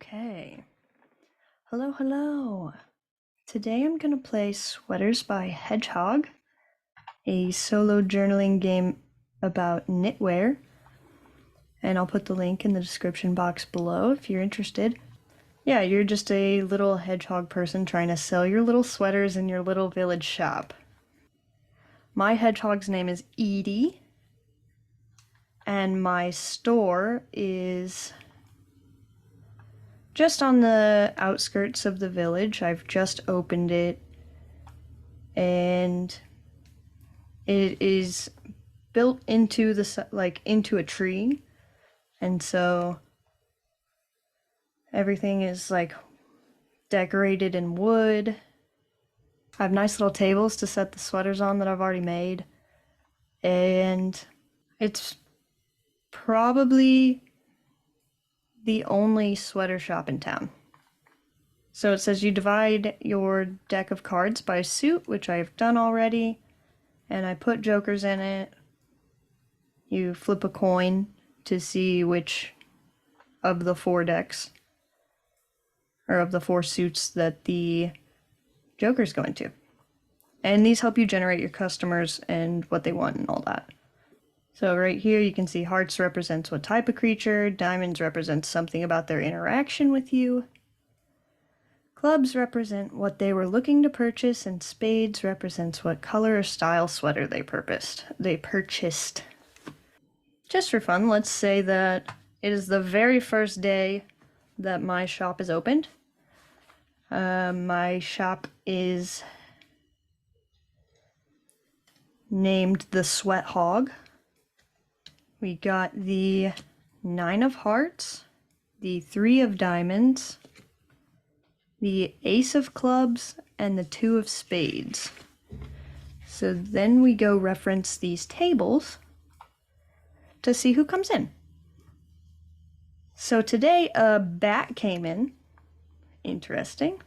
Okay. Hello, hello. Today I'm going to play Sweaters by Hedgehog, a solo journaling game about knitwear. And I'll put the link in the description box below if you're interested. Yeah, you're just a little hedgehog person trying to sell your little sweaters in your little village shop. My hedgehog's name is Edie, and my store is just on the outskirts of the village. I've just opened it, and it is built into into a tree, and so everything is decorated in wood. I have nice little tables to set the sweaters on that I've already made, and it's probably the only sweater shop in town. So it says you divide your deck of cards by suit, which I've done already, and I put jokers in it. You flip a coin to see which of the 4 decks, or of the 4 suits that the joker's going to. And these help you generate your customers and what they want and all that. So right here you can see hearts represents what type of creature, diamonds represents something about their interaction with you, clubs represent what they were looking to purchase, and spades represents what color or style sweater they purchased. Just for fun, let's say that it is the very first day that my shop is opened. My shop is named the Sweat Hog. We got the 9 of hearts, the 3 of diamonds, the ace of clubs, and the 2 of spades. So then we go reference these tables to see who comes in. So today a bat came in. Interesting.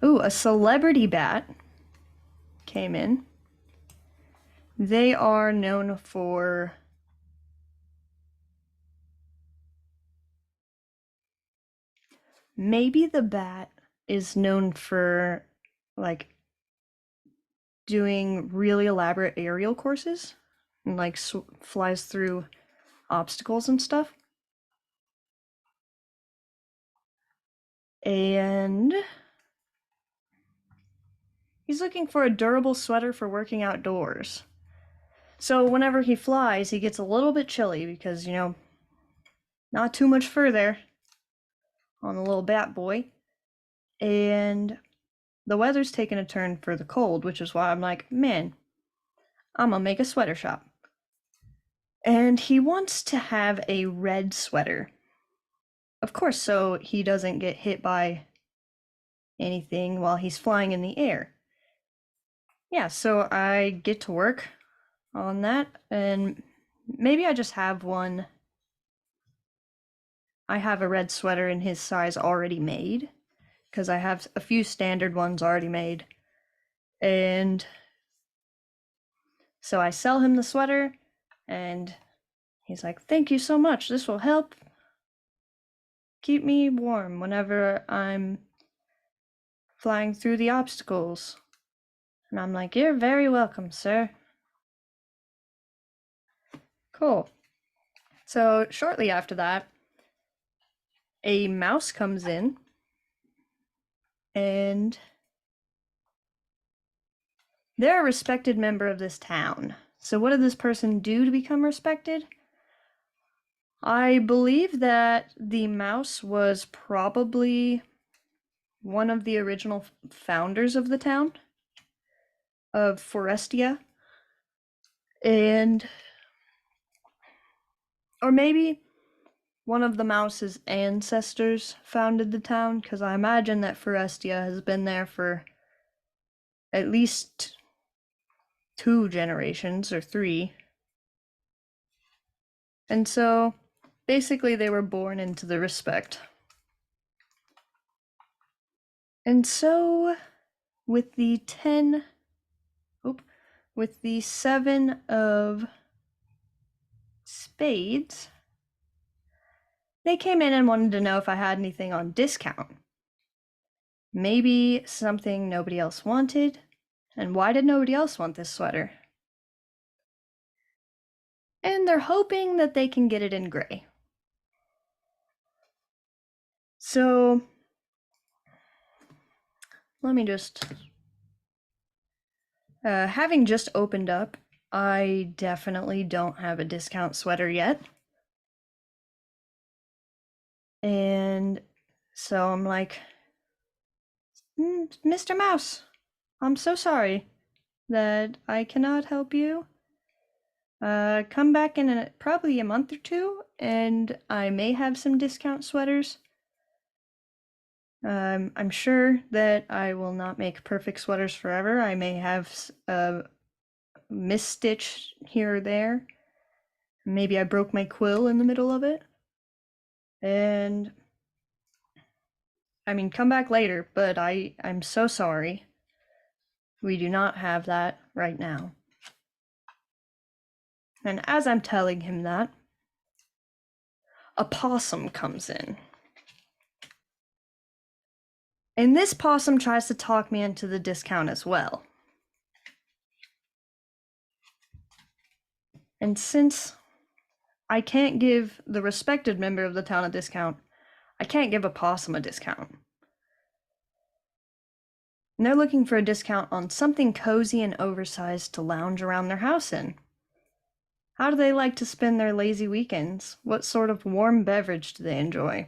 Ooh, a celebrity bat came in. They are known for maybe the bat is known for doing really elaborate aerial courses and flies through obstacles and stuff. And he's looking for a durable sweater for working outdoors. So whenever he flies, he gets a little bit chilly because, not too much fur there on the little bat boy. And the weather's taken a turn for the cold, which is why I'm like, man, I'm gonna make a sweater shop. And he wants to have a red sweater. Of course, so he doesn't get hit by anything while he's flying in the air. Yeah, so I get to work on that, and maybe I just have one. I have a red sweater in his size already made, because I have a few standard ones already made. And so I sell him the sweater, and he's like, thank you so much, this will help keep me warm whenever I'm flying through the obstacles. And I'm like, you're very welcome, sir. Cool. So shortly after that, a mouse comes in, and they're a respected member of this town. So what did this person do to become respected? I believe that the mouse was probably one of the original founders of the town of Forestia, or maybe one of the mouse's ancestors founded the town, because I imagine that Forestia has been there for at least 2 generations or 3. And so basically they were born into the respect. And so with the 7 of spades, They came in and wanted to know if I had anything on discount. Maybe something nobody else wanted. And why did nobody else want this sweater? And they're hoping that they can get it in gray. So, let me just... having just opened up, I definitely don't have a discount sweater yet. And so I'm like, Mr. Mouse, I'm so sorry that I cannot help you. Come back in probably a month or two, and I may have some discount sweaters. I'm sure that I will not make perfect sweaters forever. I may have a misstitch here or there. Maybe I broke my quill in the middle of it. And I mean, come back later, but I'm so sorry. We do not have that right now. And as I'm telling him that, a possum comes in. And this possum tries to talk me into the discount as well. And since I can't give the respected member of the town a discount, I can't give a possum a discount. And they're looking for a discount on something cozy and oversized to lounge around their house in. How do they like to spend their lazy weekends? What sort of warm beverage do they enjoy?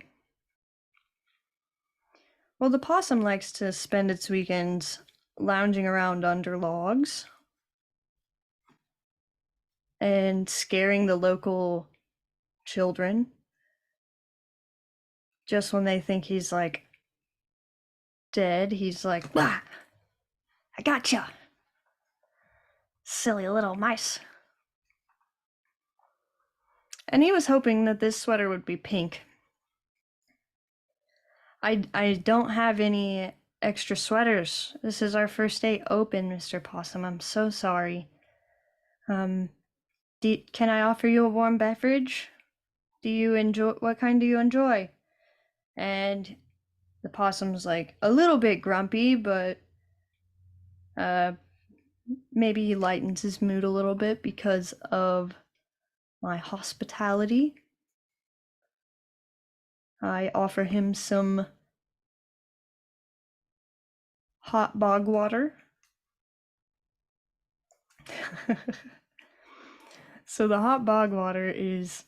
Well, the possum likes to spend its weekends lounging around under logs and scaring the local children just when they think he's like dead. He's like, "Ah, I gotcha, silly little mice." And he was hoping that this sweater would be pink. I don't have any extra sweaters. This is our first day open, Mr. Possum. I'm so sorry. Can I offer you a warm beverage? What kind do you enjoy? And the possum's like a little bit grumpy, but maybe he lightens his mood a little bit because of my hospitality. I offer him some hot bog water. So the hot bog water is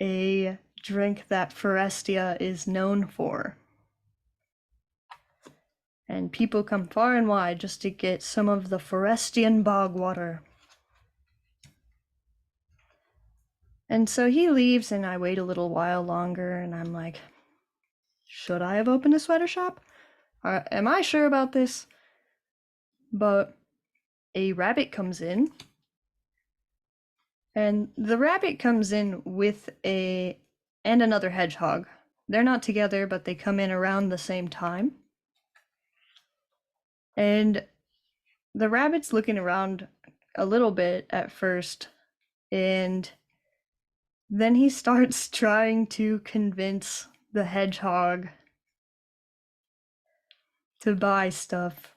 a drink that Forestia is known for. And people come far and wide just to get some of the Forestian bog water. And so he leaves, and I wait a little while longer, and I'm like, should I have opened a sweater shop? Am I sure about this? But a rabbit comes in, and the rabbit comes in with and another hedgehog. They're not together, but they come in around the same time. And the rabbit's looking around a little bit at first, and then he starts trying to convince the hedgehog to buy stuff.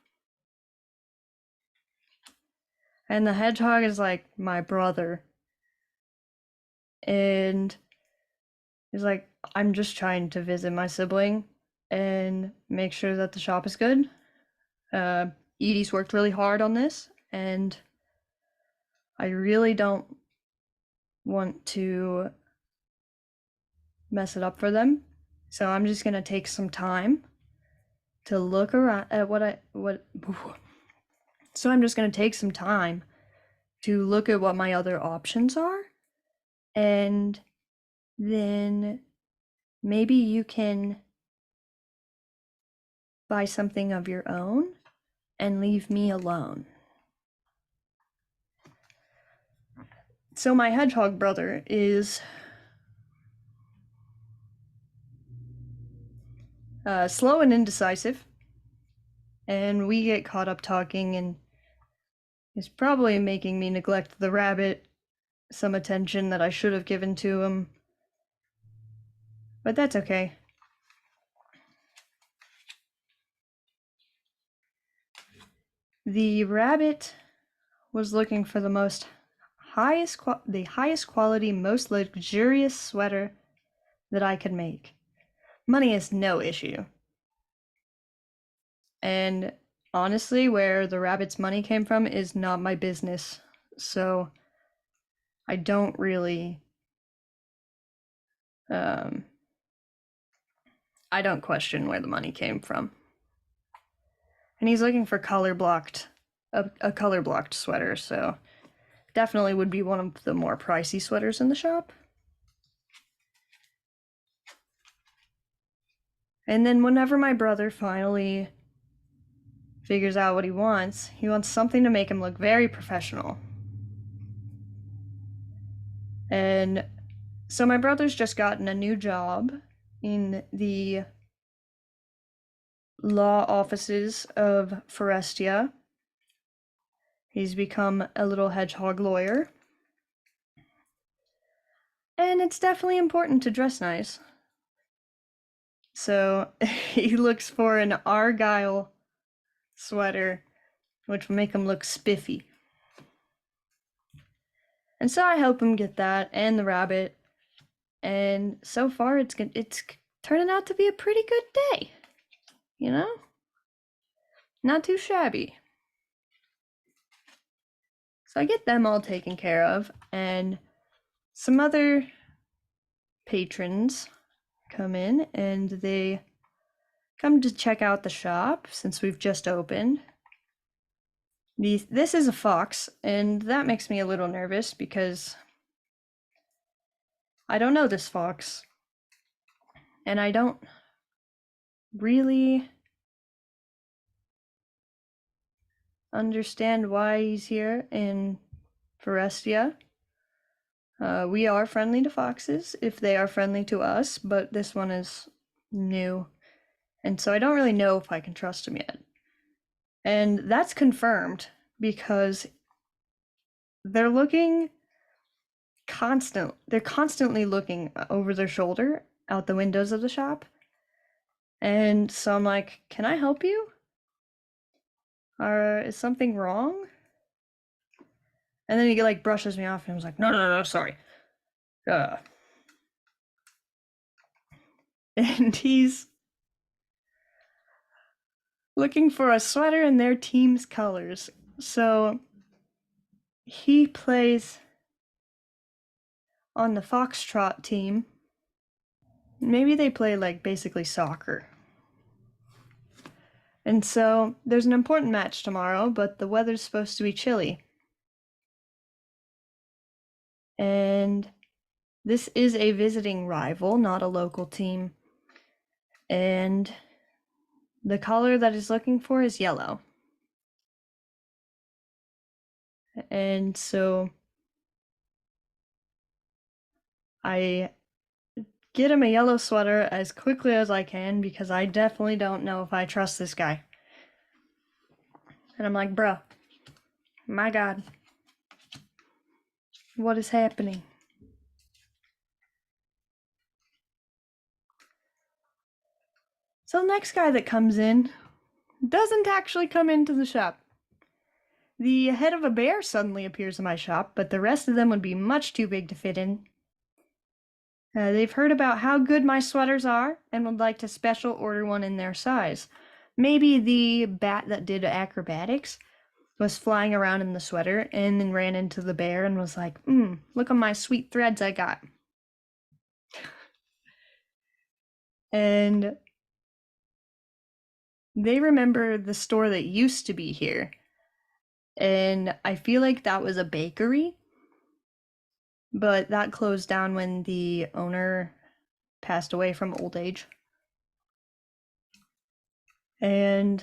And the hedgehog is like my brother. And he's like, I'm just trying to visit my sibling and make sure that the shop is good. Edie's worked really hard on this, and I really don't want to mess it up for them. So I'm just gonna take some time to look around at So I'm just gonna take some time to look at what my other options are, and then maybe you can buy something of your own and leave me alone. So my hedgehog brother is slow and indecisive, and we get caught up talking, and is probably making me neglect the rabbit some attention that I should have given to him. But that's okay. The rabbit was looking for the highest quality, most luxurious sweater that I could make. Money is no issue. And honestly, where the rabbit's money came from is not my business. So I don't really I don't question where the money came from. And he's looking for a color blocked sweater, so definitely would be one of the more pricey sweaters in the shop. And then whenever my brother finally figures out what he wants something to make him look very professional. And so my brother's just gotten a new job in the law offices of Forestia. He's become a little hedgehog lawyer. And it's definitely important to dress nice. So he looks for an Argyle sweater, which will make him look spiffy. And so I help him get that and the rabbit. And so far it's turning out to be a pretty good day. You know? Not too shabby. So I get them all taken care of, and some other patrons come in and they come to check out the shop since we've just opened. This is a fox, and that makes me a little nervous because I don't know this fox. And I don't really understand why he's here in Forestia. We are friendly to foxes if they are friendly to us, but this one is new. And so I don't really know if I can trust him yet. And that's confirmed because they're constantly looking over their shoulder out the windows of the shop. And so I'm like, can I help you? Or is something wrong? And then he like brushes me off and I was like, no, sorry. And he's looking for a sweater in their team's colors. So he plays on the Foxtrot team. Maybe they play like basically soccer. And so there's an important match tomorrow, but the weather's supposed to be chilly. And this is a visiting rival, not a local team. And the color that he's looking for is yellow. And so I get him a yellow sweater as quickly as I can because I definitely don't know if I trust this guy. And I'm like, bro, my God, what is happening? So the next guy that comes in doesn't actually come into the shop. The head of a bear suddenly appears in my shop, but the rest of them would be much too big to fit in. They've heard about how good my sweaters are and would like to special order one in their size. Maybe the bat that did acrobatics was flying around in the sweater and then ran into the bear and was like, look at my sweet threads I got. And they remember the store that used to be here. And I feel like that was a bakery, but that closed down when the owner passed away from old age. And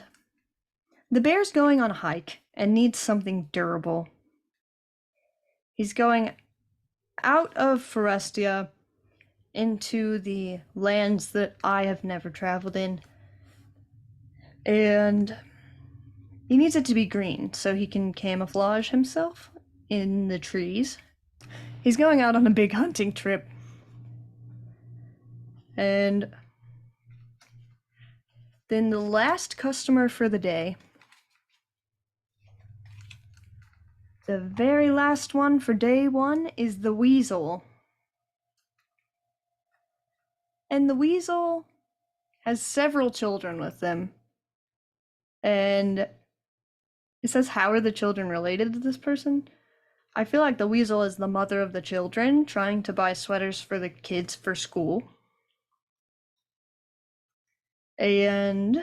the bear's going on a hike and needs something durable. He's going out of Forestia into the lands that I have never traveled in. And he needs it to be green so he can camouflage himself in the trees. He's going out on a big hunting trip. And then the last customer for the day, the very last one for day one, is the weasel. And the weasel has several children with them. And it says, how are the children related to this person? I feel like the weasel is the mother of the children trying to buy sweaters for the kids for school. And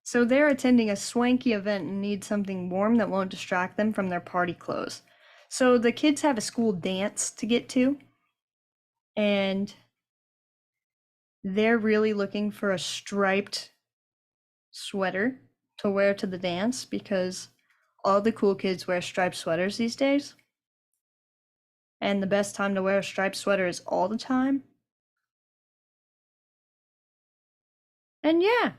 so they're attending a swanky event and need something warm that won't distract them from their party clothes. So the kids have a school dance to get to, and they're really looking for a striped sweater to wear to the dance because all the cool kids wear striped sweaters these days. And the best time to wear a striped sweater is all the time. And yeah,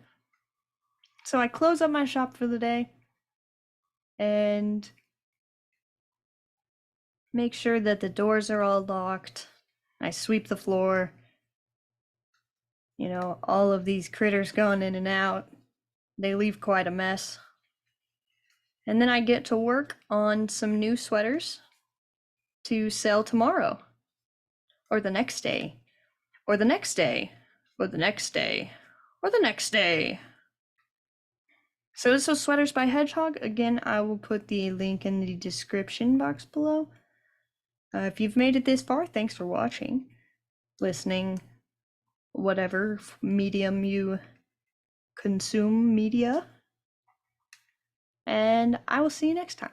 so I close up my shop for the day and make sure that the doors are all locked. I sweep the floor. You know, all of these critters going in and out. They leave quite a mess. And then I get to work on some new sweaters to sell tomorrow, or the next day, or the next day, or the next day, or the next day. So this was Sweaters by Hedgehog. Again, I will put the link in the description box below. If you've made it this far, thanks for watching, listening, whatever medium you consume media. And I will see you next time.